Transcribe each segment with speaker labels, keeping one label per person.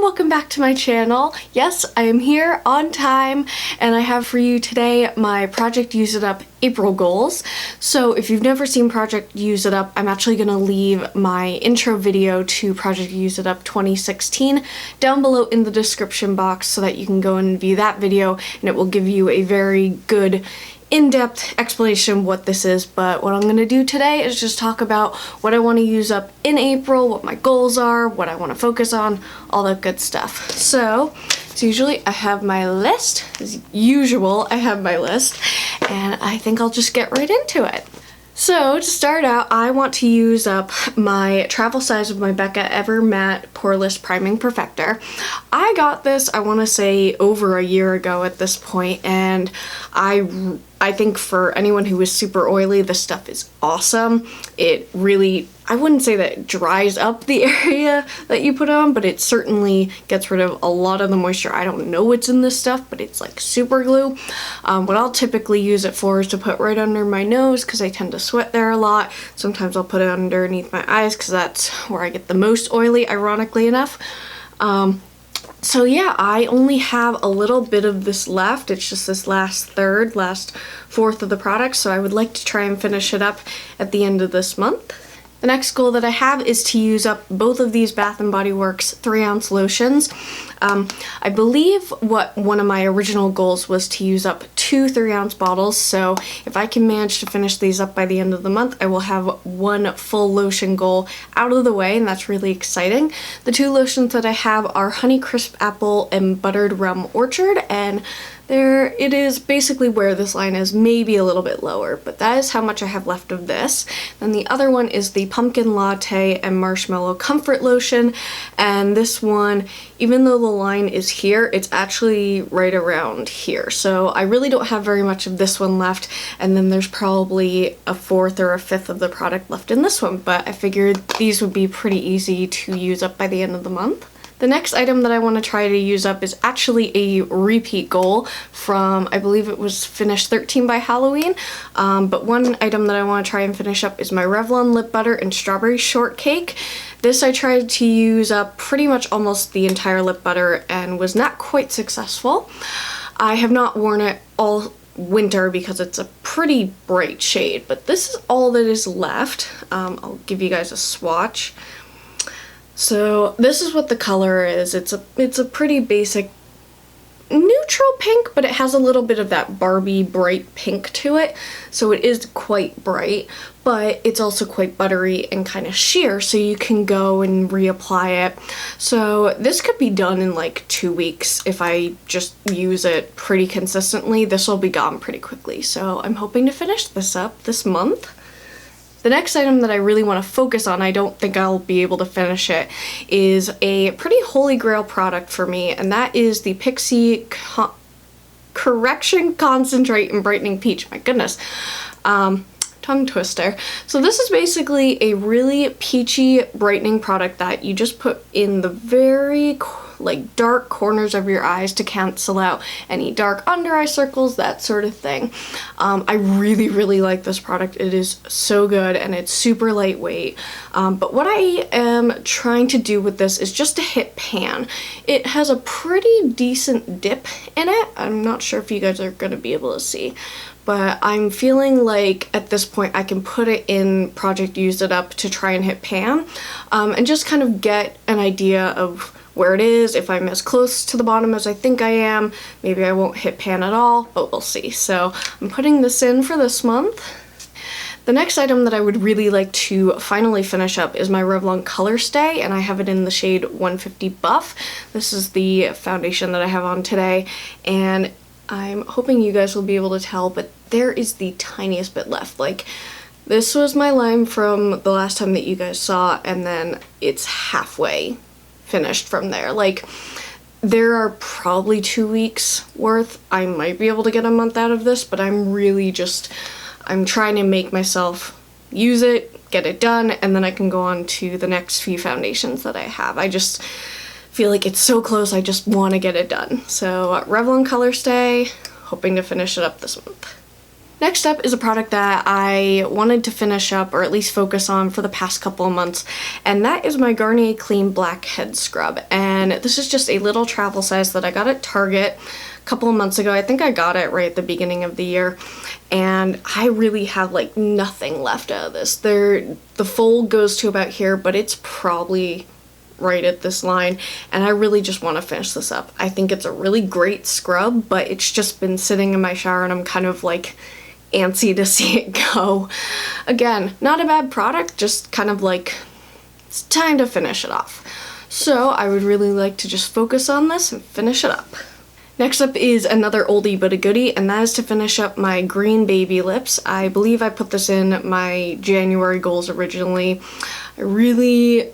Speaker 1: welcome back to my channel. Yes, I am here on time and I have for you today my Project Use It Up April goals. So if you've never seen Project Use It Up, I'm actually going to leave my intro video to Project Use It Up 2016 down below in the description box so that you can go and view that video, and it will give you a very good in-depth explanation of what this is. But what I'm going to do today is just talk about what I want to use up in April, what my goals are, what I want to focus on, all that good stuff. So usually I have my list. As usual, I have my list, and I think I'll just get right into it. So to start out, I want to use up my travel size of my Becca Ever Matte Poreless Priming Perfector. I got this, I want to say, over a year ago at this point, and I think for anyone who is super oily, this stuff is awesome. It really, I wouldn't say that it dries up the area that you put on, but it certainly gets rid of a lot of the moisture. I don't know what's in this stuff, but it's like super glue. What I'll typically use it for is to put right under my nose because I tend to sweat there a lot. Sometimes I'll put it underneath my eyes because that's where I get the most oily, ironically enough. So yeah, I only have a little bit of this left. It's just this last fourth of the product, so I would like to try and finish it up at the end of this month. The next goal that I have is to use up both of these Bath & Body Works 3-ounce lotions. I believe one of my original goals was to use up 2 3-ounce bottles, so if I can manage to finish these up by the end of the month, I will have one full lotion goal out of the way, and that's really exciting. The 2 lotions that I have are Honey Crisp Apple and Buttered Rum Orchard, and there it is, basically where this line is, maybe a little bit lower, but that is how much I have left of this. Then the other one is the Pumpkin Latte and Marshmallow Comfort Lotion, and this one, even though the line is here, it's actually right around here. So I really don't have very much of this one left, and then there's probably a fourth or a fifth of the product left in this one, but I figured these would be pretty easy to use up by the end of the month. The next item that I want to try to use up is actually a repeat goal from, I believe it was Finish 13 by Halloween, but one item that I want to try and finish up is my Revlon Lip Butter and Strawberry Shortcake. This I tried to use up pretty much almost the entire lip butter and was not quite successful. I have not worn it all winter because it's a pretty bright shade, but this is all that is left. I'll give you guys a swatch. So this is what the color is. It's a pretty basic neutral pink, but it has a little bit of that Barbie bright pink to it. So it is quite bright, but it's also quite buttery and kind of sheer, so you can go and reapply it. So this could be done in like 2 weeks if I just use it pretty consistently. This will be gone pretty quickly. So I'm hoping to finish this up this month. The next item that I really want to focus on, I don't think I'll be able to finish it, is a pretty holy grail product for me, and that is the Pixi Correction Concentrate and Brightening Peach. My goodness. Tongue twister. So this is basically a really peachy brightening product that you just put in the very dark corners of your eyes to cancel out any dark under eye circles, that sort of thing. I really like this product. It is so good and it's super lightweight. But what I am trying to do with this is just to hit pan. It has a pretty decent dip in it. I'm not sure if you guys are going to be able to see, but I'm feeling like at this point I can put it in Project Use It Up to try and hit pan, and just kind of get an idea of where it is. If I'm as close to the bottom as I think I am, maybe I won't hit pan at all, but we'll see. So I'm putting this in for this month. The next item that I would really like to finally finish up is my Revlon Color Stay, and I have it in the shade 150 Buff. This is the foundation that I have on today, and I'm hoping you guys will be able to tell, but there is the tiniest bit left. Like, this was my line from the last time that you guys saw, and then it's halfway finished from there. Like, there are probably 2 weeks worth. I might be able to get a month out of this, but I'm trying to make myself use it, get it done, and then I can go on to the next few foundations that I have. I just feel like it's so close, I just want to get it done. So Revlon Color Stay, hoping to finish it up this month. Next up is a product that I wanted to finish up or at least focus on for the past couple of months, and that is my Garnier Clean Black Head Scrub. And this is just a little travel size that I got at Target a couple of months ago. I think I got it right at the beginning of the year, and I really have like nothing left out of this. The fold goes to about here, but it's probably right at this line, and I really just want to finish this up. I think it's a really great scrub, but it's just been sitting in my shower and I'm kind of like antsy to see it go. Again, not a bad product, just kind of like it's time to finish it off. So I would really like to just focus on this and finish it up. Next up is another oldie but a goodie, and that is to finish up my green baby lips. I believe I put this in my January goals originally. I really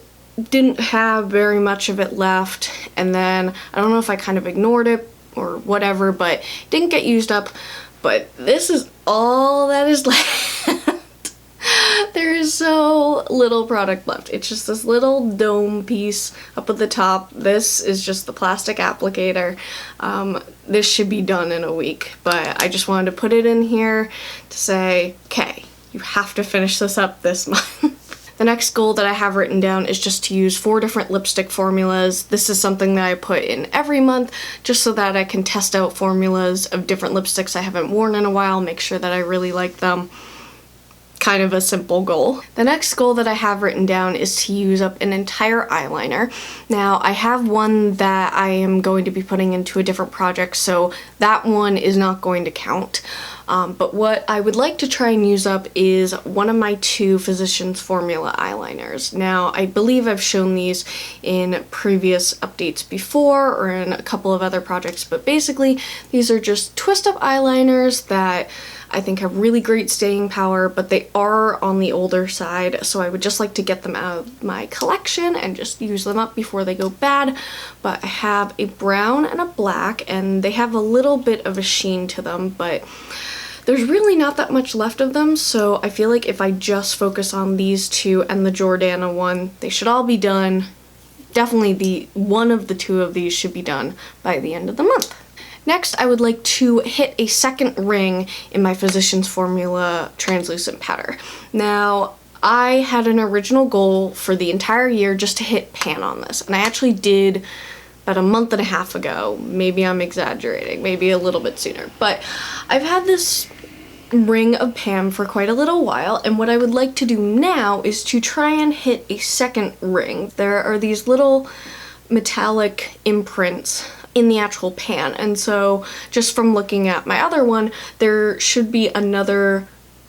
Speaker 1: didn't have very much of it left, and then I don't know if I kind of ignored it or whatever, but it didn't get used up. But this is all that is left. There is so little product left. It's just this little dome piece up at the top. This is just the plastic applicator. This should be done in a week, but I just wanted to put it in here to say, okay, you have to finish this up this month. The next goal that I have written down is just to use 4 different lipstick formulas. This is something that I put in every month just so that I can test out formulas of different lipsticks I haven't worn in a while, make sure that I really like them. Kind of a simple goal. The next goal that I have written down is to use up an entire eyeliner. Now, I have one that I am going to be putting into a different project, so that one is not going to count. But what I would like to try and use up is one of my 2 Physicians Formula eyeliners. Now, I believe I've shown these in previous updates before or in a couple of other projects, but basically these are just twist-up eyeliners that I think have really great staying power, but they are on the older side, so I would just like to get them out of my collection and just use them up before they go bad. But I have a brown and a black, and they have a little bit of a sheen to them, but there's really not that much left of them, so I feel like if I just focus on these 2 and the Jordana one, they should all be done. Definitely one of the 2 of these should be done by the end of the month. Next, I would like to hit a second ring in my Physicians Formula translucent powder. Now, I had an original goal for the entire year just to hit pan on this, and I actually did about a month and a half ago. Maybe I'm exaggerating, maybe a little bit sooner, but I've had this ring of pan for quite a little while, and what I would like to do now is to try and hit a second ring. There are these little metallic imprints in the actual pan, and so just from looking at my other one, there should be another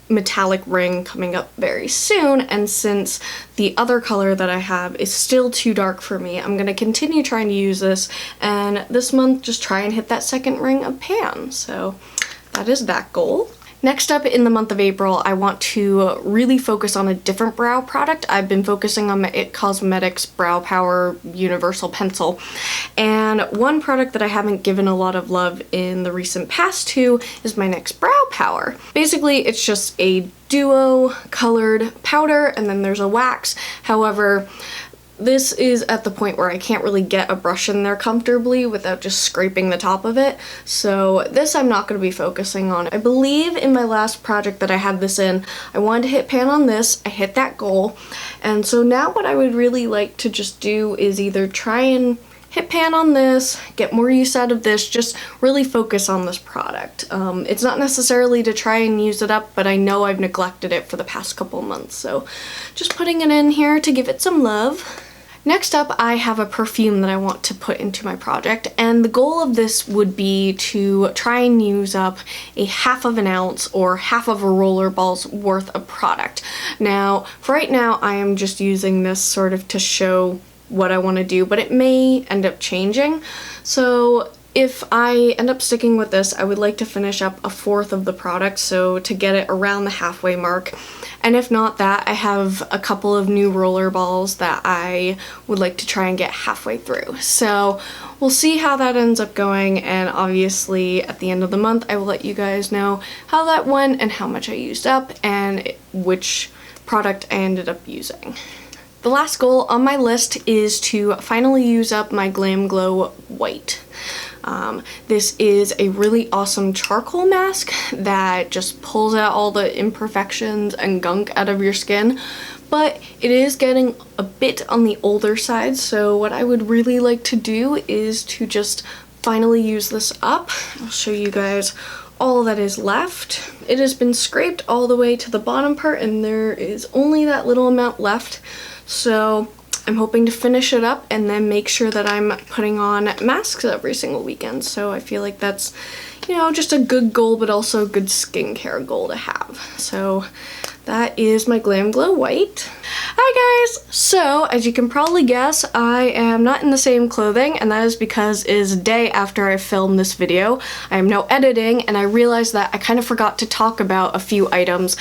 Speaker 1: metallic ring coming up very soon, and since the other color that I have is still too dark for me, I'm going to continue trying to use this, and this month just try and hit that second ring of pan. So that is that goal. Next up, in the month of April, I want to really focus on a different brow product. I've been focusing on my IT Cosmetics Brow Power Universal Pencil, and one product that I haven't given a lot of love in the recent past to is my NYX Brow Power. Basically, it's just a duo colored powder, and then there's a wax. However, this is at the point where I can't really get a brush in there comfortably without just scraping the top of it, so this I'm not going to be focusing on. I believe in my last project that I had this in, I wanted to hit pan on this, I hit that goal, and so now what I would really like to just do is either try and hit pan on this, get more use out of this, just really focus on this product. It's not necessarily to try and use it up, but I know I've neglected it for the past couple months, so just putting it in here to give it some love. Next up, I have a perfume that I want to put into my project, and the goal of this would be to try and use up a half of an ounce or half of a roller ball's worth of product. Now, for right now, I am just using this sort of to show what I want to do, but it may end up changing. So if I end up sticking with this, I would like to finish up a fourth of the product, so to get it around the halfway mark. And if not that, I have a couple of new roller balls that I would like to try and get halfway through. So we'll see how that ends up going, and obviously at the end of the month I will let you guys know how that went and how much I used up and which product I ended up using. The last goal on my list is to finally use up my Glam Glow White. This is a really awesome charcoal mask that just pulls out all the imperfections and gunk out of your skin, but it is getting a bit on the older side, so what I would really like to do is to just finally use this up. I'll show you guys all that is left. It has been scraped all the way to the bottom part and there is only that little amount left, so I'm hoping to finish it up and then make sure that I'm putting on masks every single weekend. So I feel like that's, you know, just a good goal, but also a good skincare goal to have. So that is my Glam Glow White. Hi guys! So, as you can probably guess, I am not in the same clothing, and that is because it is a day after I filmed this video. I am now editing, and I realized that I kind of forgot to talk about a few items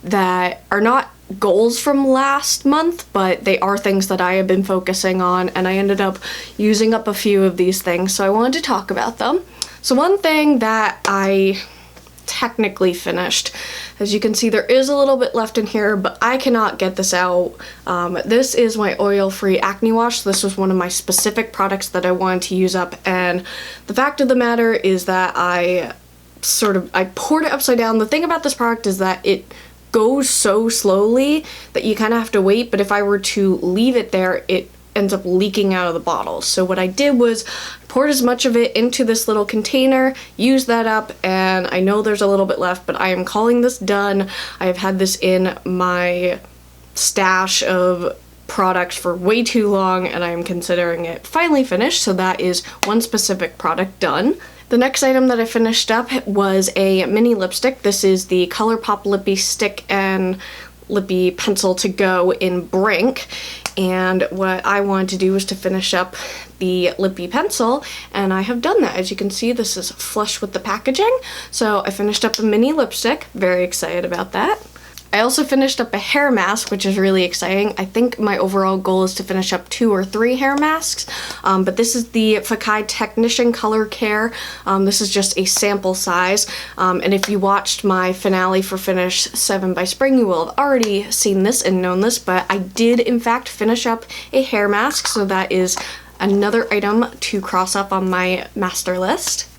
Speaker 1: that are not goals from last month, but they are things that I have been focusing on, and I ended up using up a few of these things, so I wanted to talk about them. So one thing that I technically finished, as you can see there is a little bit left in here, but I cannot get this out. This is my oil-free acne wash. This was one of my specific products that I wanted to use up, and the fact of the matter is that I poured it upside down. The thing about this product is that it goes so slowly that you kind of have to wait, but if I were to leave it there, it ends up leaking out of the bottle. So what I did was poured as much of it into this little container, used that up, and I know there's a little bit left, but I am calling this done. I have had this in my stash of products for way too long, and I am considering it finally finished, so that is one specific product done. The next item that I finished up was a mini lipstick. This is the ColourPop Lippy Stick and Lippy Pencil to Go in Brink, and what I wanted to do was to finish up the Lippy Pencil, and I have done that. As you can see, this is flush with the packaging, so I finished up a mini lipstick. Very excited about that. I also finished up a hair mask, which is really exciting. I think my overall goal is to finish up 2 or 3 hair masks, but this is the Fakai Technician Color Care. This is just a sample size, and if you watched my finale for Finish 7 by Spring, you will have already seen this and known this, but I did in fact finish up a hair mask, so that is another item to cross up on my master list.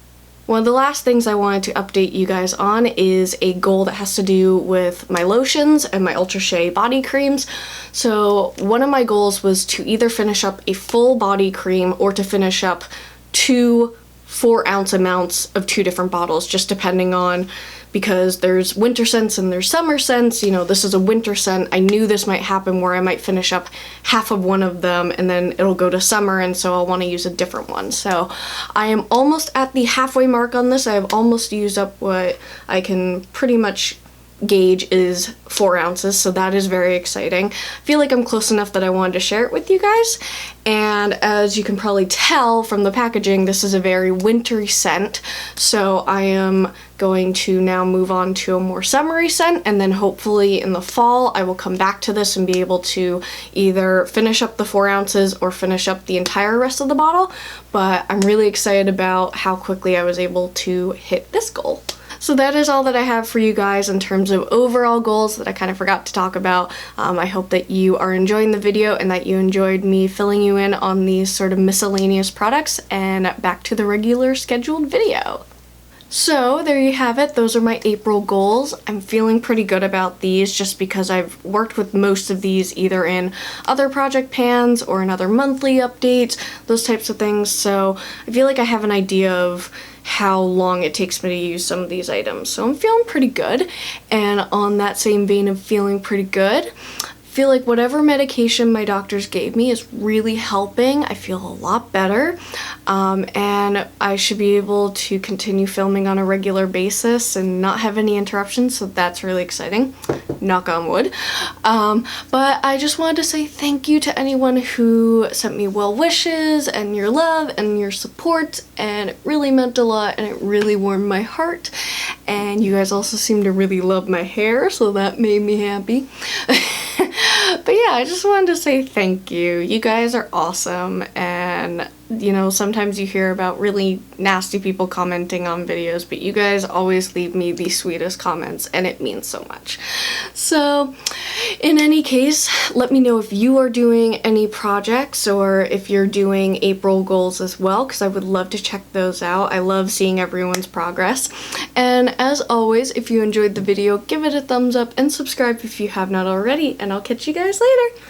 Speaker 1: One of the last things I wanted to update you guys on is a goal that has to do with my lotions and my Ultra Shea body creams. So one of my goals was to either finish up a full body cream or to finish up 2 4-ounce amounts of 2 different bottles, just depending on, because there's winter scents and there's summer scents. You know, this is a winter scent. I knew this might happen where I might finish up half of one of them and then it'll go to summer, and so I'll want to use a different one. So I am almost at the halfway mark on this. I have almost used up what I can pretty much gauge is 4 ounces, so that is very exciting. I feel like I'm close enough that I wanted to share it with you guys, and as you can probably tell from the packaging, this is a very wintry scent, so I am going to now move on to a more summery scent, and then hopefully in the fall I will come back to this and be able to either finish up the 4 ounces or finish up the entire rest of the bottle, but I'm really excited about how quickly I was able to hit this goal. So that is all that I have for you guys in terms of overall goals that I kind of forgot to talk about. I hope that you are enjoying the video and that you enjoyed me filling you in on these sort of miscellaneous products, and back to the regular scheduled video. So there you have it. Those are my April goals. I'm feeling pretty good about these just because I've worked with most of these either in other project pans or in other monthly updates, those types of things. So I feel like I have an idea of how long it takes me to use some of these items. So I'm feeling pretty good. And on that same vein of feeling pretty good, I feel like whatever medication my doctors gave me is really helping. I feel a lot better, and I should be able to continue filming on a regular basis and not have any interruptions, so that's really exciting. Knock on wood. But I just wanted to say thank you to anyone who sent me well wishes and your love and your support, and it really meant a lot and it really warmed my heart. And you guys also seem to really love my hair, so that made me happy. But yeah, I just wanted to say thank you. You guys are awesome, and and you know, sometimes you hear about really nasty people commenting on videos, but you guys always leave me the sweetest comments, and it means so much. So in any case, let me know if you are doing any projects or if you're doing April goals as well, because I would love to check those out. I love seeing everyone's progress. And as always, if you enjoyed the video, give it a thumbs up and subscribe if you have not already, and I'll catch you guys later.